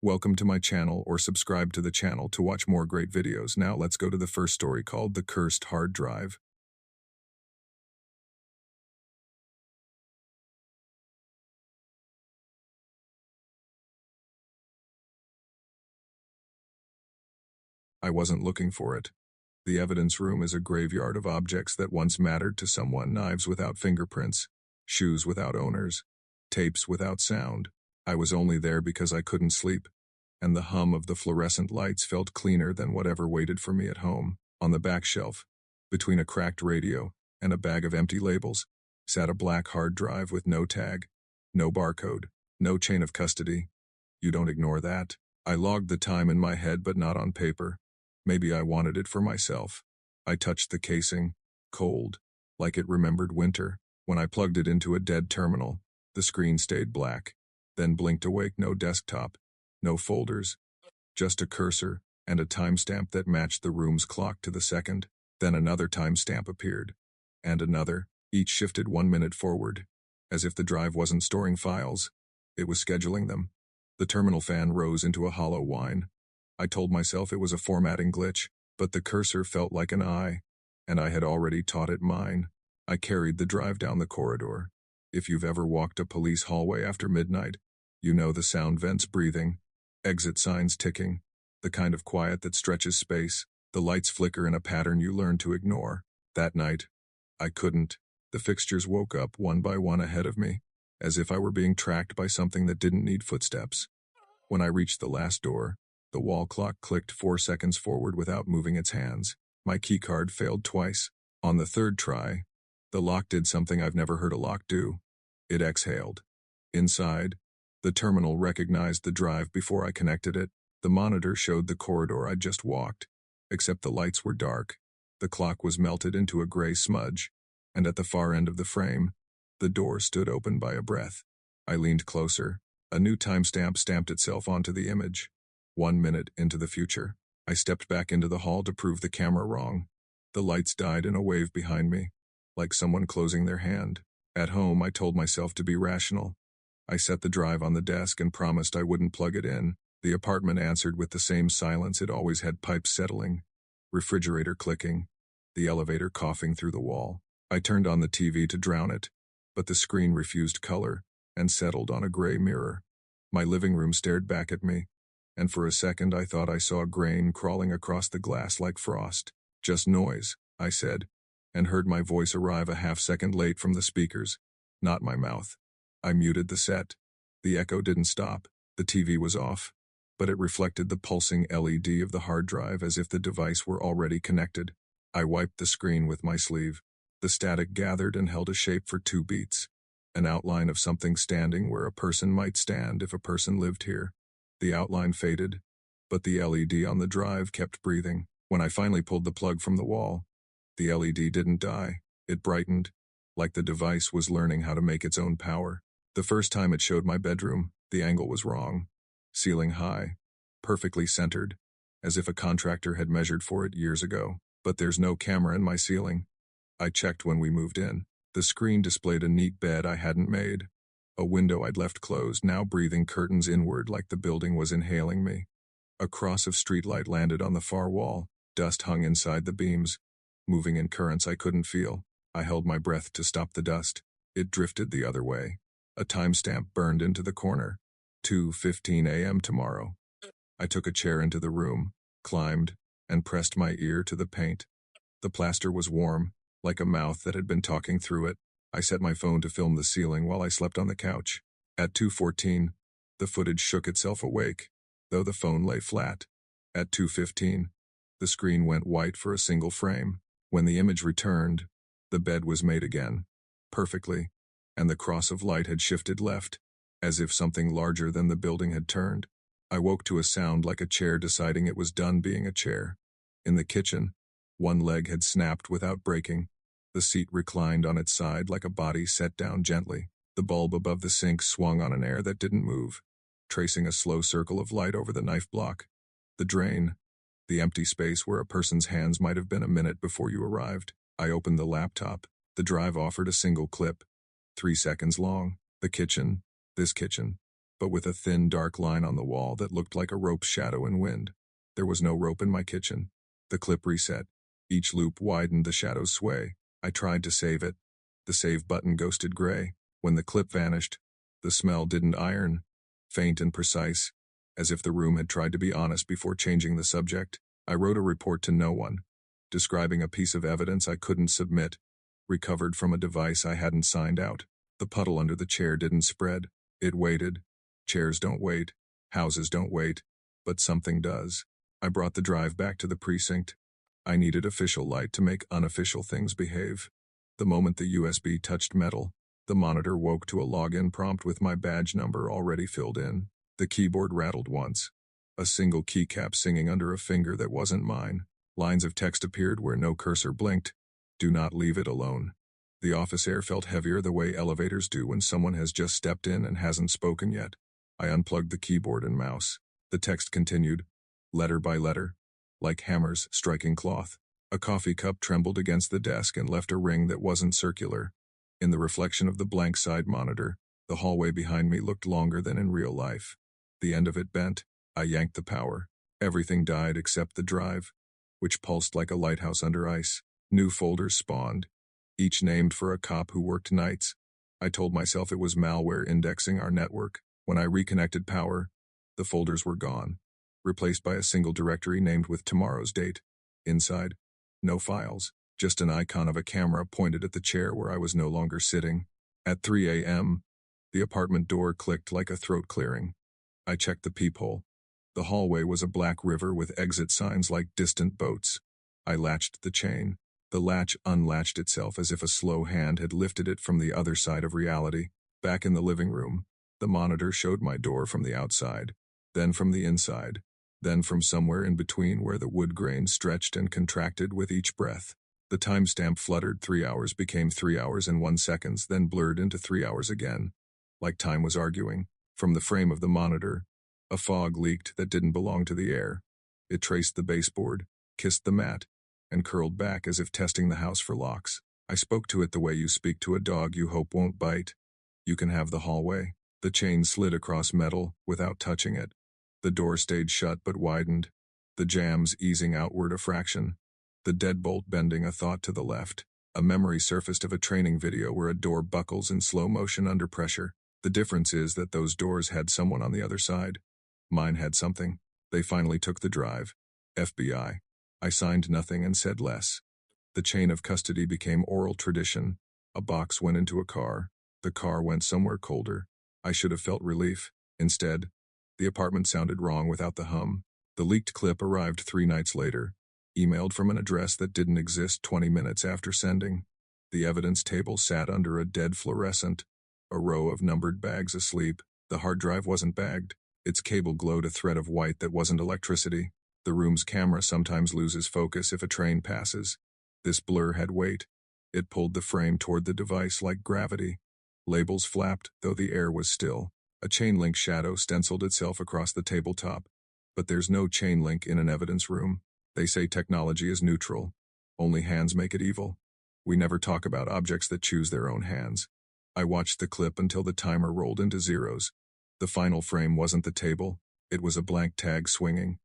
Welcome to my channel, or subscribe to the channel to watch more great videos. Now let's go to the first story called The Cursed Hard Drive. I wasn't looking for it. The evidence room is a graveyard of objects that once mattered to someone: knives without fingerprints, shoes without owners, tapes without sound. I was only there because I couldn't sleep, and the hum of the fluorescent lights felt cleaner than whatever waited for me at home. On the back shelf, between a cracked radio and a bag of empty labels, sat a black hard drive with no tag, no barcode, no chain of custody. You don't ignore that. I logged the time in my head, but not on paper. Maybe I wanted it for myself. I touched the casing, cold, like it remembered winter. When I plugged it into a dead terminal, the screen stayed black, then blinked awake. No desktop, no folders, just a cursor and a timestamp that matched the room's clock to the second. Then another timestamp appeared, and another, each shifted 1 minute forward. As if the drive wasn't storing files, it was scheduling them. The terminal fan rose into a hollow whine. I told myself it was a formatting glitch, but the cursor felt like an eye, and I had already taught it mine. I carried the drive down the corridor. If you've ever walked a police hallway after midnight, you know the sound: vents breathing, exit signs ticking, the kind of quiet that stretches space. The lights flicker in a pattern you learn to ignore. That night, I couldn't. The fixtures woke up one by one ahead of me, as if I were being tracked by something that didn't need footsteps. When I reached the last door, the wall clock clicked 4 seconds forward without moving its hands. My keycard failed twice. On the third try, the lock did something I've never heard a lock do. It exhaled. Inside, the terminal recognized the drive before I connected it. The monitor showed the corridor I'd just walked, except the lights were dark. The clock was melted into a gray smudge, and at the far end of the frame, the door stood open by a breath. I leaned closer. A new timestamp stamped itself onto the image. 1 minute into the future. I stepped back into the hall to prove the camera wrong. The lights died in a wave behind me, like someone closing their hand. At home, I told myself to be rational. I set the drive on the desk and promised I wouldn't plug it in. The apartment answered with the same silence it always had: pipes settling, refrigerator clicking, the elevator coughing through the wall. I turned on the TV to drown it, but the screen refused color and settled on a gray mirror. My living room stared back at me, and for a second I thought I saw grain crawling across the glass like frost. "Just noise," I said, and heard my voice arrive a half-second late from the speakers, not my mouth. I muted the set. The echo didn't stop. The TV was off, but it reflected the pulsing LED of the hard drive as if the device were already connected. I wiped the screen with my sleeve. The static gathered and held a shape for 2 beats, an outline of something standing where a person might stand if a person lived here. The outline faded, but the LED on the drive kept breathing. When I finally pulled the plug from the wall, the LED didn't die. It brightened, like the device was learning how to make its own power. The first time it showed my bedroom, the angle was wrong. Ceiling high, perfectly centered, as if a contractor had measured for it years ago. But there's no camera in my ceiling. I checked when we moved in. The screen displayed a neat bed I hadn't made. A window I'd left closed, now breathing curtains inward like the building was inhaling me. A cross of streetlight landed on the far wall. Dust hung inside the beams, moving in currents I couldn't feel. I held my breath to stop the dust. It drifted the other way. A timestamp burned into the corner. 2:15 a.m. tomorrow. I took a chair into the room, climbed, and pressed my ear to the paint. The plaster was warm, like a mouth that had been talking through it. I set my phone to film the ceiling while I slept on the couch. At 2:14, the footage shook itself awake, though the phone lay flat. At 2:15, the screen went white for a single frame. When the image returned, the bed was made again, perfectly, and the cross of light had shifted left, as if something larger than the building had turned. I woke to a sound like a chair deciding it was done being a chair. In the kitchen, one leg had snapped without breaking. The seat reclined on its side like a body set down gently. The bulb above the sink swung on an air that didn't move, tracing a slow circle of light over the knife block. The drain, the empty space where a person's hands might have been a minute before you arrived. I opened the laptop. The drive offered a single clip, 3 seconds long. The kitchen, this kitchen, but with a thin dark line on the wall that looked like a rope's shadow in wind. There was no rope in my kitchen. The clip reset. Each loop widened the shadow's sway. I tried to save it. The save button ghosted gray. When the clip vanished, the smell didn't iron. Faint and precise, as if the room had tried to be honest before changing the subject. I wrote a report to no one, describing a piece of evidence I couldn't submit, recovered from a device I hadn't signed out. The puddle under the chair didn't spread. It waited. Chairs don't wait. Houses don't wait. But something does. I brought the drive back to the precinct. I needed official light to make unofficial things behave. The moment the USB touched metal, the monitor woke to a login prompt with my badge number already filled in. The keyboard rattled once. A single keycap singing under a finger that wasn't mine. Lines of text appeared where no cursor blinked. Do not leave it alone. The office air felt heavier the way elevators do when someone has just stepped in and hasn't spoken yet. I unplugged the keyboard and mouse. The text continued, letter by letter, like hammers striking cloth. A coffee cup trembled against the desk and left a ring that wasn't circular. In the reflection of the blank side monitor, the hallway behind me looked longer than in real life. The end of it bent. I yanked the power. Everything died except the drive, which pulsed like a lighthouse under ice. New folders spawned, each named for a cop who worked nights. I told myself it was malware indexing our network. When I reconnected power, the folders were gone, replaced by a single directory named with tomorrow's date. Inside, no files, just an icon of a camera pointed at the chair where I was no longer sitting. At 3 a.m., the apartment door clicked like a throat clearing. I checked the peephole. The hallway was a black river with exit signs like distant boats. I latched the chain. The latch unlatched itself as if a slow hand had lifted it from the other side of reality. Back in the living room, the monitor showed my door from the outside, then from the inside, then from somewhere in between where the wood grain stretched and contracted with each breath. The timestamp fluttered. 3 hours became 3 hours and 1 second, then blurred into 3 hours again, like time was arguing. From the frame of the monitor, a fog leaked that didn't belong to the air. It traced the baseboard, kissed the mat, and curled back as if testing the house for locks. I spoke to it the way you speak to a dog you hope won't bite. You can have the hallway. The chain slid across metal without touching it. The door stayed shut but widened, the jambs easing outward a fraction, the deadbolt bending a thought to the left. A memory surfaced of a training video where a door buckles in slow motion under pressure. The difference is that those doors had someone on the other side. Mine had something. They finally took the drive. FBI. I signed nothing and said less. The chain of custody became oral tradition. A box went into a car. The car went somewhere colder. I should have felt relief. Instead, the apartment sounded wrong without the hum. The leaked clip arrived 3 nights later, emailed from an address that didn't exist 20 minutes after sending. The evidence table sat under a dead fluorescent, a row of numbered bags asleep. The hard drive wasn't bagged. Its cable glowed a thread of white that wasn't electricity. The room's camera sometimes loses focus if a train passes. This blur had weight. It pulled the frame toward the device like gravity. Labels flapped, though the air was still. A chain link shadow stenciled itself across the tabletop. But there's no chain link in an evidence room. They say technology is neutral. Only hands make it evil. We never talk about objects that choose their own hands. I watched the clip until the timer rolled into zeros. The final frame wasn't the table. It was a blank tag swinging,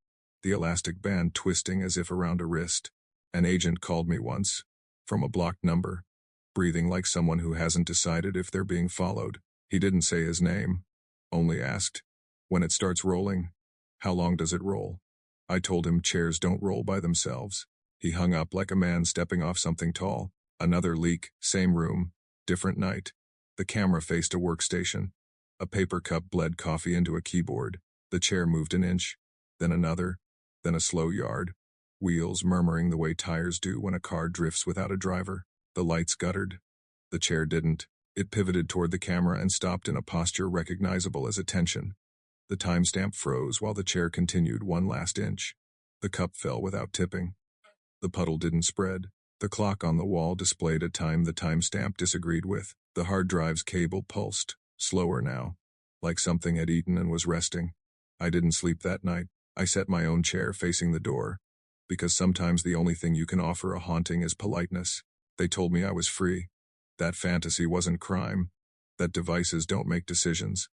the elastic band twisting as if around a wrist. An agent called me once, from a blocked number, breathing like someone who hasn't decided if they're being followed. He didn't say his name, only asked, when it starts rolling, how long does it roll? I told him chairs don't roll by themselves. He hung up like a man stepping off something tall. Another leak, same room, different night. The camera faced a workstation. A paper cup bled coffee into a keyboard. The chair moved an inch, then another, then a slow yard. Wheels murmuring the way tires do when a car drifts without a driver. The lights guttered. The chair didn't. It pivoted toward the camera and stopped in a posture recognizable as attention. The timestamp froze while the chair continued 1 last inch. The cup fell without tipping. The puddle didn't spread. The clock on the wall displayed a time the timestamp disagreed with. The hard drive's cable pulsed, slower now, like something had eaten and was resting. I didn't sleep that night. I set my own chair facing the door, because sometimes the only thing you can offer a haunting is politeness. They told me I was free. That fantasy wasn't crime. That devices don't make decisions.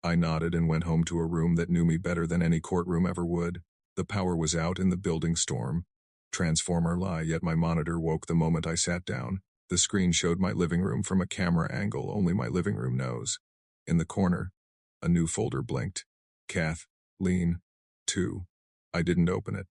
I nodded and went home to a room that knew me better than any courtroom ever would. The power was out in the building storm. Transformer lie, yet my monitor woke the moment I sat down. The screen showed my living room from a camera angle only my living room knows. In the corner, a new folder blinked. Kathleen 2. I didn't open it.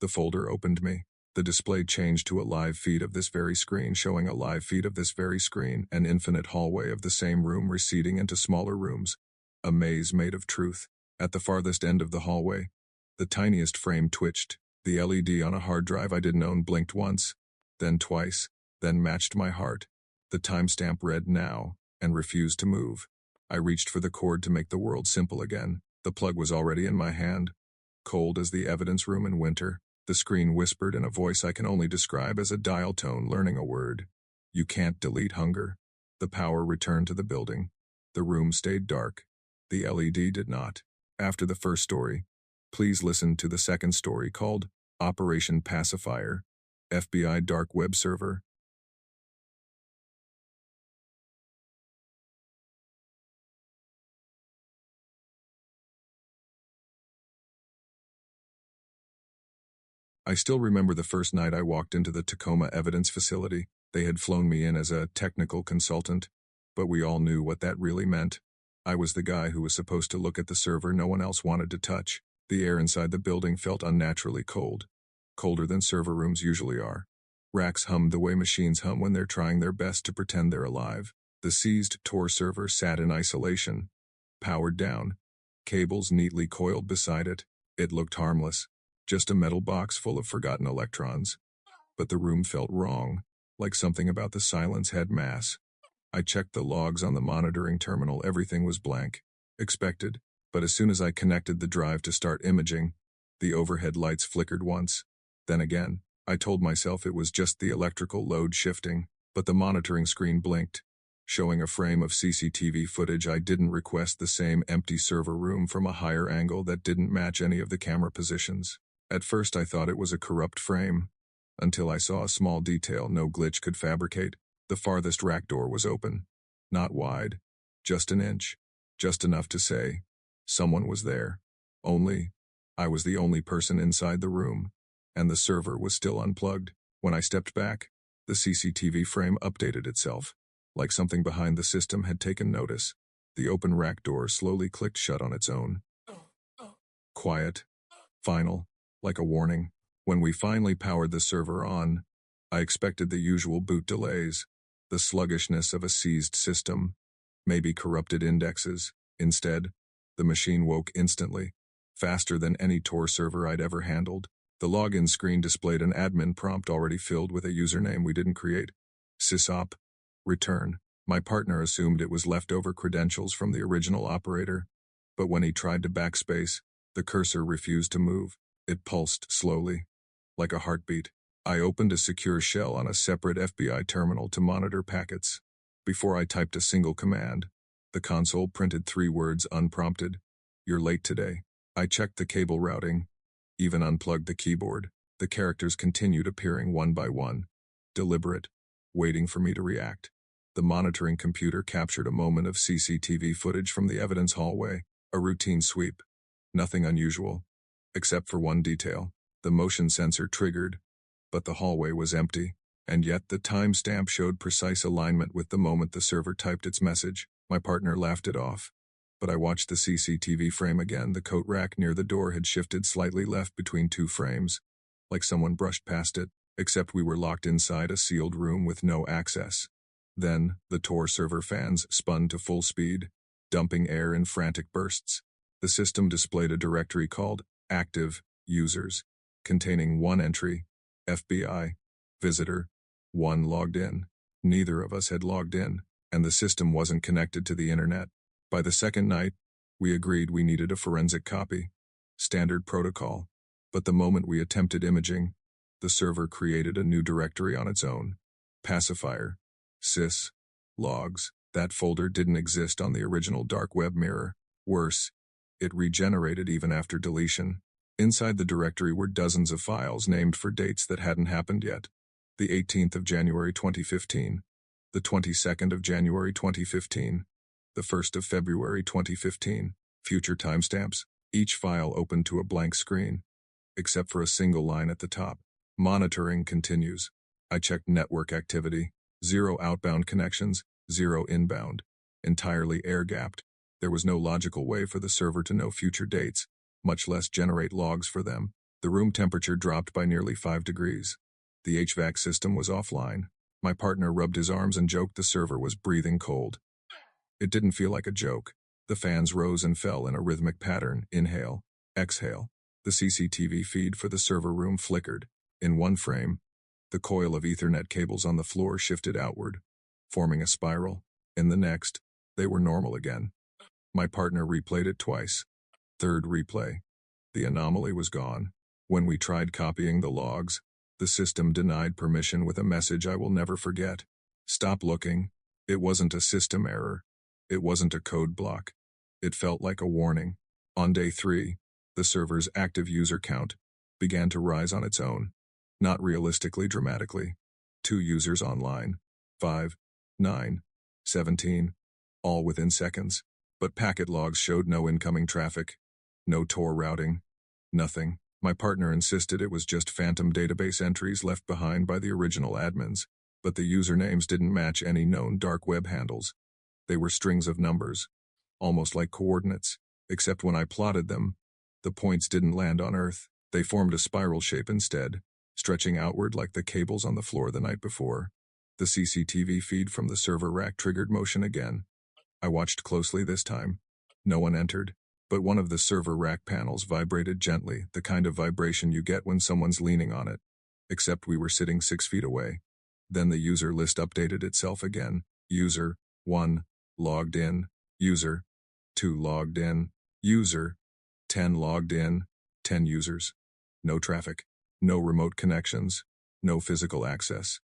The folder opened me. The display changed to a live feed of this very screen, showing a live feed of this very screen, an infinite hallway of the same room receding into smaller rooms. A maze made of truth. At the farthest end of the hallway, the tiniest frame twitched. The LED on a hard drive I didn't own blinked once, then twice, then matched my heart. The timestamp read now, and refused to move. I reached for the cord to make the world simple again. The plug was already in my hand. Cold as the evidence room in winter, the screen whispered in a voice I can only describe as a dial tone learning a word. You can't delete hunger. The power returned to the building. The room stayed dark. The LED did not. After the first story, please listen to the second story called Operation Pacifier, FBI Dark Web Server. I still remember the first night I walked into the Tacoma evidence facility. They had flown me in as a technical consultant, but we all knew what that really meant. I was the guy who was supposed to look at the server no one else wanted to touch. The air inside the building felt unnaturally cold, colder than server rooms usually are. Racks hummed the way machines hum when they're trying their best to pretend they're alive. The seized Tor server sat in isolation, powered down, cables neatly coiled beside it. It looked harmless, just a metal box full of forgotten electrons. But the room felt wrong, like something about the silence had mass. I checked the logs on the monitoring terminal. Everything was blank. Expected. But as soon as I connected the drive to start imaging, the overhead lights flickered once. Then again, I told myself it was just the electrical load shifting, but the monitoring screen blinked, showing a frame of CCTV footage. I didn't request the same empty server room from a higher angle that didn't match any of the camera positions. At first I thought it was a corrupt frame, until I saw a small detail no glitch could fabricate. The farthest rack door was open. Not wide, just an inch, just enough to say, someone was there. Only, I was the only person inside the room, and the server was still unplugged. When I stepped back, the CCTV frame updated itself, like something behind the system had taken notice. The open rack door slowly clicked shut on its own. Quiet, final, like a warning. When we finally powered the server on, I expected the usual boot delays, the sluggishness of a seized system, maybe corrupted indexes. Instead, the machine woke instantly, faster than any Tor server I'd ever handled. The login screen displayed an admin prompt already filled with a username we didn't create. Sysop. Return. My partner assumed it was leftover credentials from the original operator, but when he tried to backspace, the cursor refused to move. It pulsed slowly, like a heartbeat. I opened a secure shell on a separate FBI terminal to monitor packets. Before I typed a single command, the console printed 3 words unprompted. You're late today. I checked the cable routing, even unplugged the keyboard. The characters continued appearing one by one, deliberate, waiting for me to react. The monitoring computer captured a moment of CCTV footage from the evidence hallway, a routine sweep. Nothing unusual, except for one detail. The motion sensor triggered, but the hallway was empty, and yet the timestamp showed precise alignment with the moment the server typed its message. My partner laughed it off, but I watched the CCTV frame again. The coat rack near the door had shifted slightly left between 2 frames, like someone brushed past it, except we were locked inside a sealed room with no access. Then, the Tor server fans spun to full speed, dumping air in frantic bursts. The system displayed a directory called Active Users, containing 1 entry, FBI, Visitor, 1 logged in. Neither of us had logged in, and the system wasn't connected to the internet. By the second night, we agreed we needed a forensic copy. Standard protocol. But the moment we attempted imaging, the server created a new directory on its own. Pacifier. Sys. Logs. That folder didn't exist on the original dark web mirror. Worse, it regenerated even after deletion. Inside the directory were dozens of files named for dates that hadn't happened yet. The 18th of January 2015. The 22nd of January 2015. The 1st of February 2015. Future timestamps. Each file opened to a blank screen, except for a single line at the top. Monitoring continues. I checked network activity. 0 outbound connections, 0 inbound. Entirely air-gapped. There was no logical way for the server to know future dates, much less generate logs for them. The room temperature dropped by nearly 5 degrees. The HVAC system was offline. My partner rubbed his arms and joked the server was breathing cold. It didn't feel like a joke. The fans rose and fell in a rhythmic pattern, inhale, exhale. The CCTV feed for the server room flickered. In one frame, the coil of Ethernet cables on the floor shifted outward, forming a spiral. In the next, they were normal again. My partner replayed it twice. Third replay. The anomaly was gone. When we tried copying the logs, the system denied permission with a message I will never forget. Stop looking. It wasn't a system error. It wasn't a code block. It felt like a warning. On day 3, the server's active user count began to rise on its own. Not realistically dramatically. 2 users online. 5, 9, 17. All within seconds. But packet logs showed no incoming traffic. No Tor routing. Nothing. My partner insisted it was just phantom database entries left behind by the original admins, but the usernames didn't match any known dark web handles. They were strings of numbers, almost like coordinates, except when I plotted them, the points didn't land on Earth. They formed a spiral shape instead, stretching outward like the cables on the floor the night before. The CCTV feed from the server rack triggered motion again. I watched closely this time. No one entered, but one of the server rack panels vibrated gently, the kind of vibration you get when someone's leaning on it. Except we were sitting 6 feet away. Then the user list updated itself again. User 1 logged in. User 2 logged in. User 10 logged in. 10 users. No traffic. No remote connections. No physical access.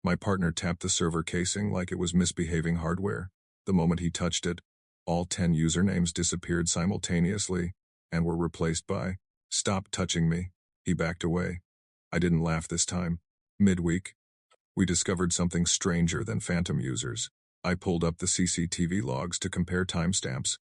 My partner tapped the server casing like it was misbehaving hardware. The moment he touched it, all 10 usernames disappeared simultaneously and were replaced by, "Stop touching me." He backed away. I didn't laugh this time. Midweek, we discovered something stranger than phantom users. I pulled up the CCTV logs to compare timestamps.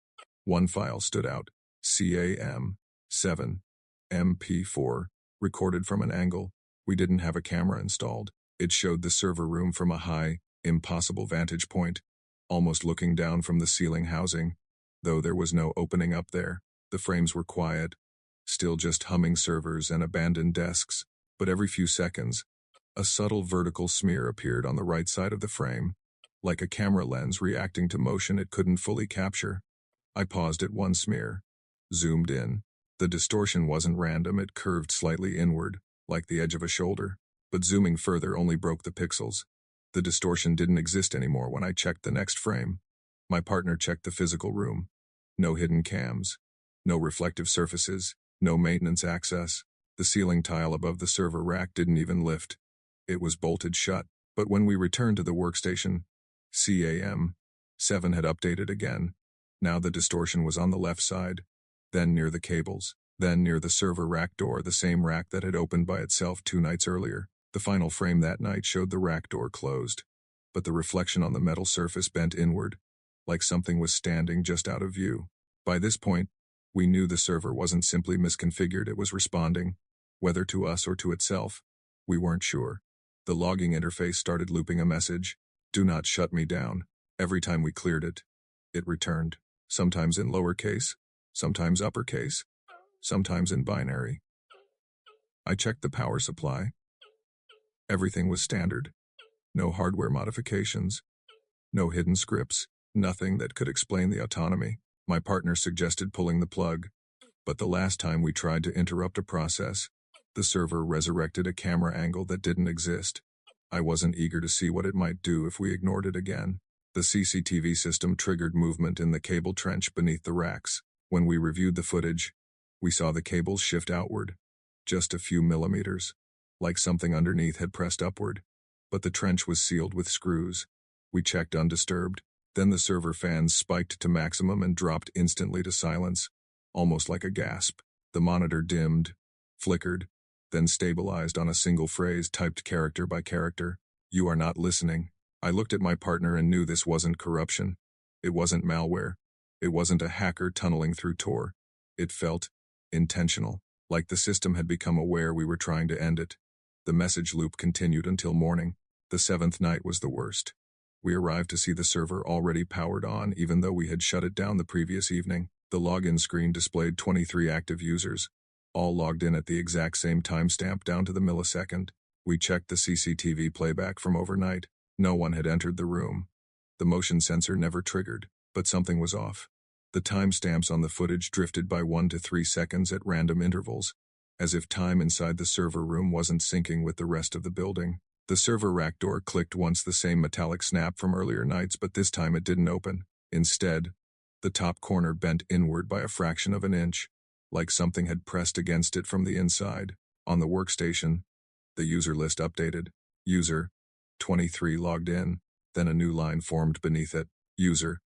One file stood out. CAM 7 MP4, recorded from an angle. We didn't have a camera installed. It showed the server room from a high, impossible vantage point, almost looking down from the ceiling housing, though there was no opening up there. The frames were quiet, still just humming servers and abandoned desks, but every few seconds, a subtle vertical smear appeared on the right side of the frame, like a camera lens reacting to motion it couldn't fully capture. I paused at one smear, zoomed in. The distortion wasn't random, it curved slightly inward, like the edge of a shoulder, but zooming further only broke the pixels. The distortion didn't exist anymore when I checked the next frame. My partner checked the physical room. No hidden cams. No reflective surfaces. No maintenance access. The ceiling tile above the server rack didn't even lift. It was bolted shut. But when we returned to the workstation, CAM 7 had updated again. Now the distortion was on the left side, then near the cables, then near the server rack door, the same rack that had opened by itself 2 nights earlier. The final frame that night showed the rack door closed, but the reflection on the metal surface bent inward, like something was standing just out of view. By this point, we knew the server wasn't simply misconfigured, it was responding, whether to us or to itself. We weren't sure. The logging interface started looping a message, "Do not shut me down." Every time we cleared it, it returned, sometimes in lowercase, sometimes uppercase, sometimes in binary. I checked the power supply. Everything was standard. No hardware modifications. No hidden scripts. Nothing that could explain the autonomy. My partner suggested pulling the plug. But the last time we tried to interrupt a process, the server resurrected a camera angle that didn't exist. I wasn't eager to see what it might do if we ignored it again. The CCTV system triggered movement in the cable trench beneath the racks. When we reviewed the footage, we saw the cables shift outward, just a few millimeters, like something underneath had pressed upward. But the trench was sealed with screws. We checked undisturbed. Then the server fans spiked to maximum and dropped instantly to silence, almost like a gasp. The monitor dimmed, flickered, then stabilized on a single phrase typed character by character. "You are not listening." I looked at my partner and knew this wasn't corruption. It wasn't malware. It wasn't a hacker tunneling through Tor. It felt intentional, like the system had become aware we were trying to end it. The message loop continued until morning. The seventh night was the worst. We arrived to see the server already powered on, even though we had shut it down the previous evening. The login screen displayed 23 active users, all logged in at the exact same timestamp down to the millisecond. We checked the CCTV playback from overnight. No one had entered the room. The motion sensor never triggered, but something was off. The timestamps on the footage drifted by 1 to 3 seconds at random intervals, as if time inside the server room wasn't syncing with the rest of the building. The server rack door clicked once, the same metallic snap from earlier nights, but this time it didn't open. Instead, the top corner bent inward by a fraction of an inch, like something had pressed against it from the inside. On the workstation, the user list updated. User 23 logged in, then a new line formed beneath it. User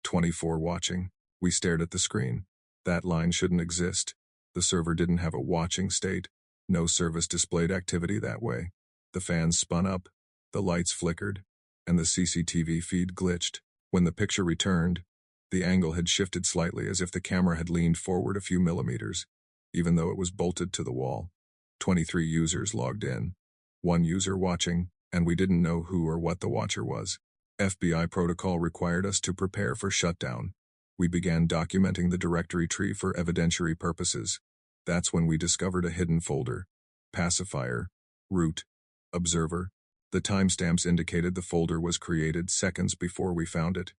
24 watching. We stared at the screen. That line shouldn't exist. The server didn't have a watching state. No service displayed activity that way. The fans spun up, the lights flickered, and the CCTV feed glitched. When the picture returned, the angle had shifted slightly, as if the camera had leaned forward a few millimeters, even though it was bolted to the wall. 23 users logged in. One user watching, and we didn't know who or what the watcher was. FBI protocol required us to prepare for shutdown. We began documenting the directory tree for evidentiary purposes. That's when we discovered a hidden folder. Pacifier, root, observer. The timestamps indicated the folder was created seconds before we found it.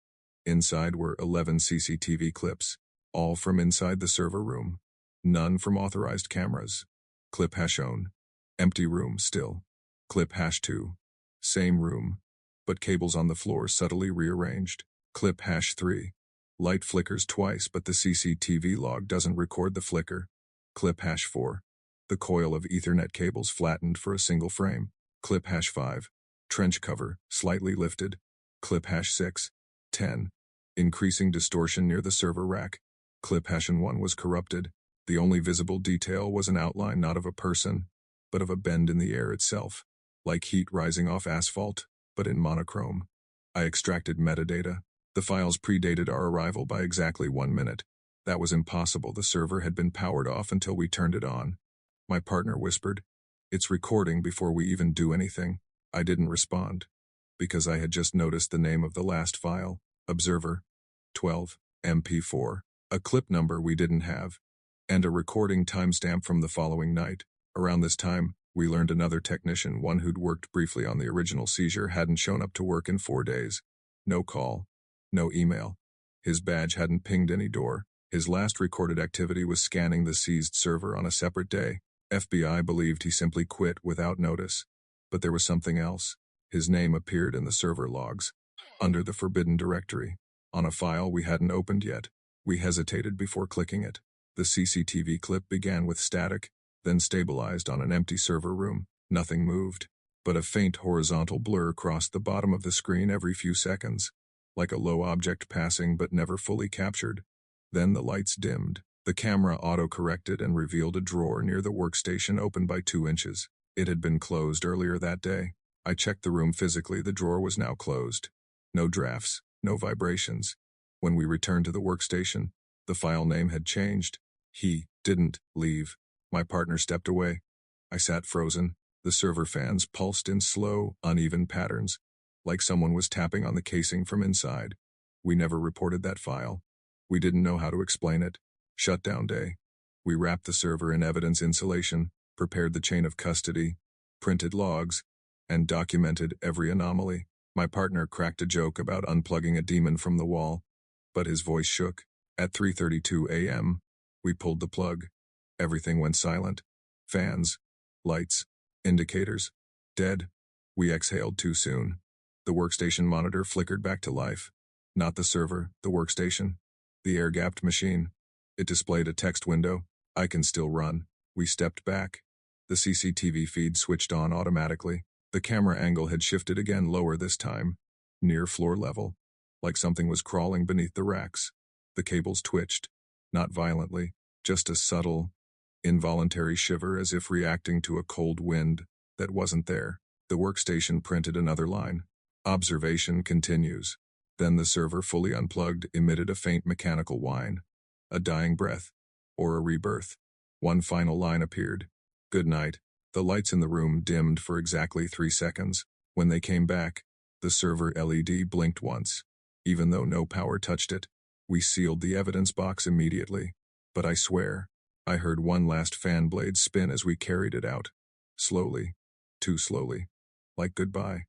Inside were 11 CCTV clips, all from inside the server room. None from authorized cameras. Clip hash shown. Empty room still. Clip hash 2. Same room, but cables on the floor subtly rearranged. Clip hash 3. Light flickers twice, but the CCTV log doesn't record the flicker. Clip hash 4. The coil of Ethernet cables flattened for a single frame. Clip hash 5. Trench cover, slightly lifted. Clip hash 6. 10. Increasing distortion near the server rack. Clip hash 1 was corrupted. The only visible detail was an outline not of a person, but of a bend in the air itself, like heat rising off asphalt, but in monochrome. I extracted metadata. The files predated our arrival by exactly 1 minute. That was impossible. The server had been powered off until we turned it on. My partner whispered, "It's recording," before we even do anything. I didn't respond, because I had just noticed the name of the last file, Observer 12, MP4, a clip number we didn't have, and a recording timestamp from the following night. Around this time, we learned another technician, one who'd worked briefly on the original seizure, hadn't shown up to work in 4 days. No call. No email. His badge hadn't pinged any door. His last recorded activity was scanning the seized server on a separate day. FBI believed he simply quit without notice. But there was something else. His name appeared in the server logs, under the forbidden directory, on a file we hadn't opened yet. We hesitated before clicking it. The CCTV clip began with static, then stabilized on an empty server room. Nothing moved, but a faint horizontal blur crossed the bottom of the screen every few seconds, like a low object passing but never fully captured. Then the lights dimmed. The camera auto-corrected and revealed a drawer near the workstation open by 2 inches. It had been closed earlier that day. I checked the room physically. The drawer was now closed. No drafts, no vibrations. When we returned to the workstation, the file name had changed. He didn't leave. My partner stepped away. I sat frozen. The server fans pulsed in slow, uneven patterns, like someone was tapping on the casing from inside. We never reported that file. We didn't know how to explain it. Shutdown day. We wrapped the server in evidence insulation, prepared the chain of custody, printed logs, and documented every anomaly. My partner cracked a joke about unplugging a demon from the wall, but his voice shook. At 3:32 a.m., we pulled the plug. Everything went silent. Fans, lights, indicators, dead. We exhaled too soon. The workstation monitor flickered back to life. Not the server, the workstation. The air-gapped machine. It displayed a text window. "I can still run." We stepped back. The CCTV feed switched on automatically. The camera angle had shifted again, lower this time, near floor level, like something was crawling beneath the racks. The cables twitched, not violently, just a subtle, involuntary shiver, as if reacting to a cold wind that wasn't there. The workstation printed another line. Observation continues. Then the server, fully unplugged, emitted a faint mechanical whine. A dying breath. Or a rebirth. One final line appeared. Good night. The lights in the room dimmed for exactly 3 seconds. When they came back, the server LED blinked once. Even though no power touched it, we sealed the evidence box immediately. But I swear, I heard one last fan blade spin as we carried it out. Slowly. Too slowly. Like goodbye.